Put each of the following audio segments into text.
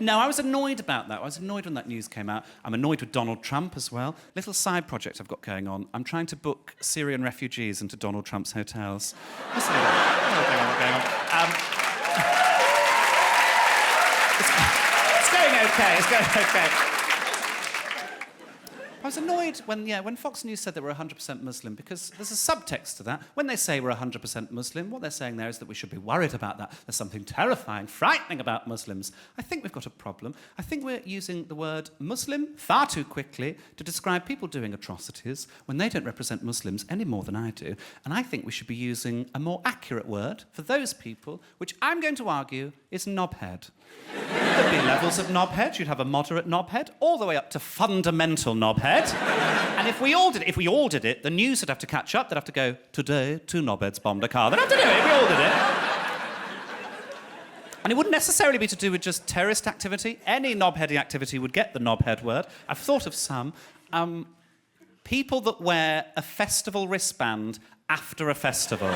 No, I was annoyed about that. I was annoyed when that news came out. I'm annoyed with Donald Trump as well. Little side project I've got going on. I'm trying to book Syrian refugees into Donald Trump's hotels. What's going on? It's going okay. It's going okay. I was annoyed when Fox News said that we're 100% Muslim, because there's a subtext to that. When they say we're 100% Muslim, what they're saying there is that we should be worried about that. There's something terrifying, frightening about Muslims. I think we've got a problem. I think we're using the word Muslim far too quickly to describe people doing atrocities when they don't represent Muslims any more than I do. And I think we should be using a more accurate word for those people, which I'm going to argue is knobhead. There'd be levels of knobhead. You'd have a moderate knobhead, all the way up to fundamental knobhead. And if we all did it, the news would have to catch up. They'd have to go, today, 2 knobheads bombed a car. They'd have to do it if we all did it. And it wouldn't necessarily be to do with just terrorist activity. Any knobheady activity would get the knobhead word. I've thought of some. People that wear a festival wristband after a festival.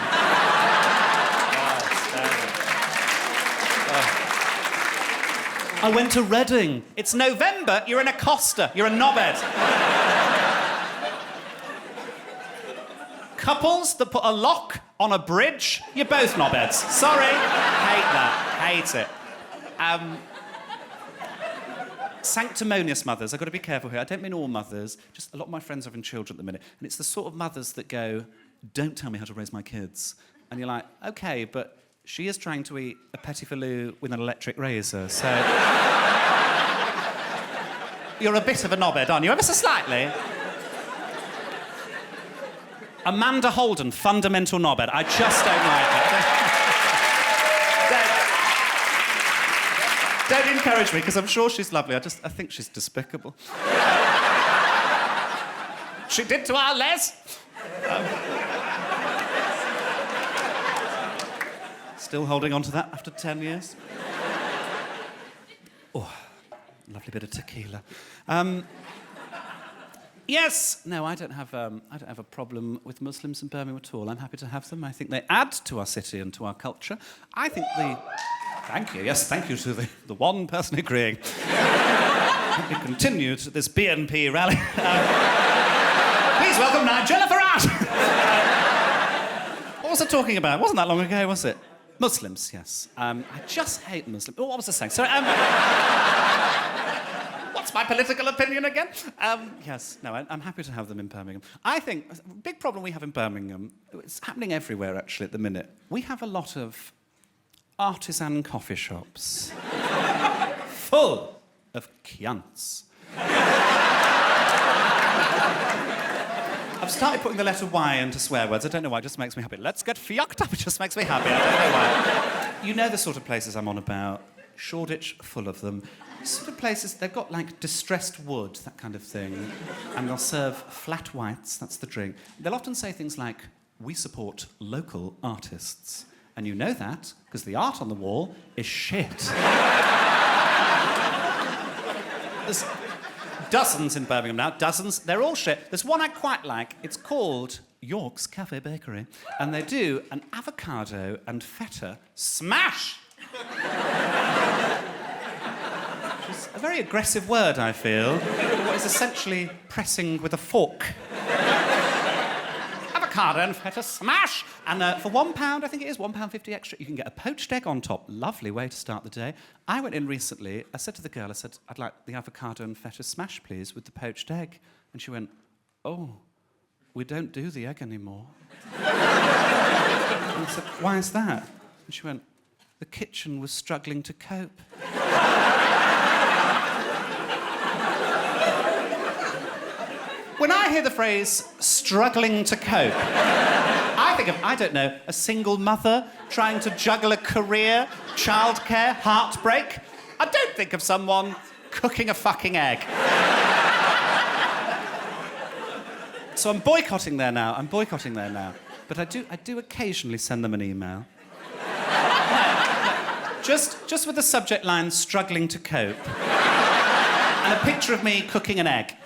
I went to Reading. It's November, you're in a Costa, you're a knobhead. Couples that put a lock on a bridge, you're both knobheads. Sorry, hate that, hate it. Sanctimonious mothers, I've got to be careful here. I don't mean all mothers, just a lot of my friends are having children at the minute, and it's the sort of mothers that go, don't tell me how to raise my kids. And you're like, OK, but she is trying to eat a petit filou with an electric razor, so... You're a bit of a knobhead, aren't you? Ever so slightly. Amanda Holden, fundamental knobhead. I just don't like it. Don't encourage me, because I'm sure she's lovely. I think she's despicable. She did to our Les. Still holding on to that after 10 years. Oh, lovely bit of tequila. Yes, no, I don't have a problem with Muslims in Birmingham at all. I'm happy to have them. I think they add to our city and to our culture. I think Thank you. Yes, thank you to the one person agreeing. We continue to this BNP rally. Please welcome Nigella Farage. What was I talking about? It wasn't that long ago, was it? Muslims, yes. I just hate Muslims. Oh, what was I saying? Sorry. What's my political opinion again? Yes, no, I'm happy to have them in Birmingham. I think a big problem we have in Birmingham, it's happening everywhere actually at the minute. We have a lot of artisan coffee shops full of Chiantis. I've started putting the letter Y into swear words. I don't know why, it just makes me happy. Let's get fiacked up, it just makes me happy. I don't know why. You know the sort of places I'm on about. Shoreditch, full of them. Sort of places, they've got like distressed wood, that kind of thing. And they'll serve flat whites, that's the drink. They'll often say things like, we support local artists. And you know that, because the art on the wall is shit. There's dozens in Birmingham now, dozens. They're all shit. There's one I quite like. It's called York's Cafe Bakery. And they do an avocado and feta smash. Which is a very aggressive word, I feel. What is essentially pressing with a fork. Avocado and feta smash! And for £1, I think it is, £1.50 extra, you can get a poached egg on top. Lovely way to start the day. I went in recently, I said to the girl, I said, I'd like the avocado and feta smash, please, with the poached egg. And she went, oh, we don't do the egg anymore. And I said, why is that? And she went, the kitchen was struggling to cope. When I hear the phrase, struggling to cope, I think of, I don't know, a single mother trying to juggle a career, childcare, heartbreak. I don't think of someone cooking a fucking egg. So I'm boycotting there now. But I do occasionally send them an email. Just with the subject line, struggling to cope. And a picture of me cooking an egg.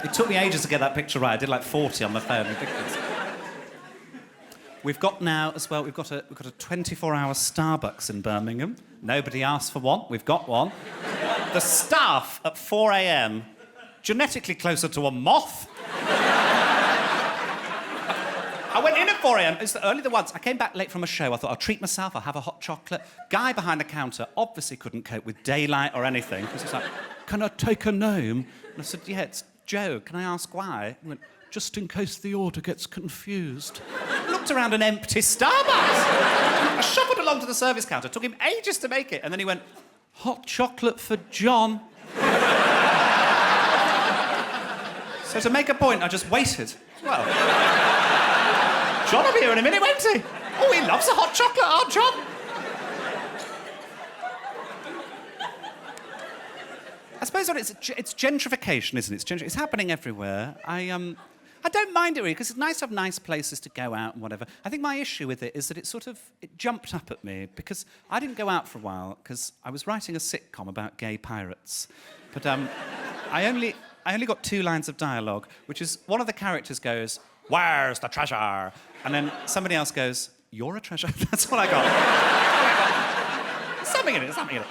It took me ages to get that picture right. I did like 40 on my phone. Ridiculous. We've got now, as well, we've got a 24-hour Starbucks in Birmingham. Nobody asked for one. We've got one. The staff at 4 a.m, genetically closer to a moth. I went in at 4 a.m. It's only the once. I came back late from a show. I thought, I'll treat myself. I'll have a hot chocolate. Guy behind the counter obviously couldn't cope with daylight or anything. He was like, can I take a name? And I said, yeah, it's Joe. Can I ask why? He went, just in case the order gets confused. I looked around an empty Starbucks. I shuffled along to the service counter. Took him ages to make it. And then he went, hot chocolate for John. So to make a point, I just waited. Well, John will be here in a minute, won't he? Oh, he loves a hot chocolate, our John. I suppose it's gentrification, isn't it? It's happening everywhere. I don't mind it really, because it's nice to have nice places to go out and whatever. I think my issue with it is that it jumped up at me, because I didn't go out for a while, because I was writing a sitcom about gay pirates. But I only got 2 lines of dialogue, which is one of the characters goes, where's the treasure? And then somebody else goes, you're a treasure. That's what I got. There's something in it.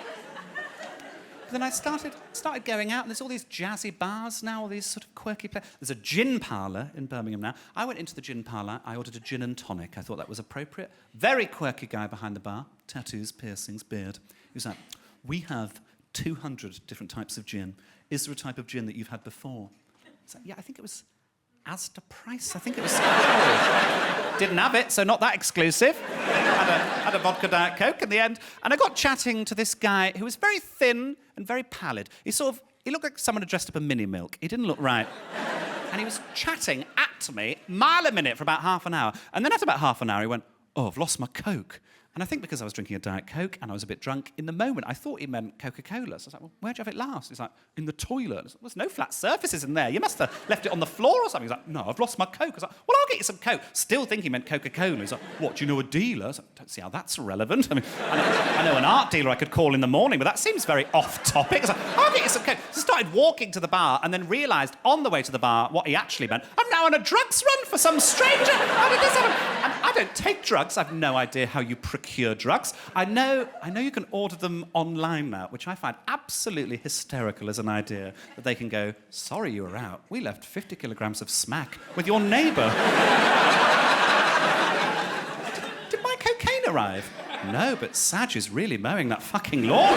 But then I started going out, and there's all these jazzy bars now, all these sort of quirky places. There's a gin parlour in Birmingham now. I went into the gin parlour, I ordered a gin and tonic. I thought that was appropriate. Very quirky guy behind the bar, tattoos, piercings, beard. He was like, we have 200 different types of gin. Is there a type of gin that you've had before? I was like, yeah, I think it was Asda Price. I think it was. Didn't have it, so not that exclusive. Had a vodka Diet Coke in the end. And I got chatting to this guy who was very thin and very pallid. He looked like someone had dressed up a mini milk. He didn't look right. And he was chatting at me, mile a minute, for about half an hour. And then after about half an hour, he went, oh, I've lost my Coke. And I think because I was drinking a Diet Coke and I was a bit drunk, in the moment, I thought he meant Coca-Cola. So I was like, well, where'd you have it last? He's like, in the toilet. I was like, there's no flat surfaces in there. You must have left it on the floor or something. He's like, no, I've lost my Coke. I was like, well, I'll get you some Coke. Still thinking he meant Coca-Cola. He's like, what, do you know a dealer? I was like, don't see how that's relevant. I mean, I know an art dealer I could call in the morning, but that seems very off-topic. I was like, I'll get you some Coke. So I started walking to the bar and then realised on the way to the bar what he actually meant. I'm now on a drugs run for some stranger. How did this happen? And I don't take drugs. I've no idea how you procure drugs. I know you can order them online now, which I find absolutely hysterical as an idea, that they can go, sorry you were out. We left 50 kilograms of smack with your neighbour. Did my cocaine arrive? No, but Saj is really mowing that fucking lawn.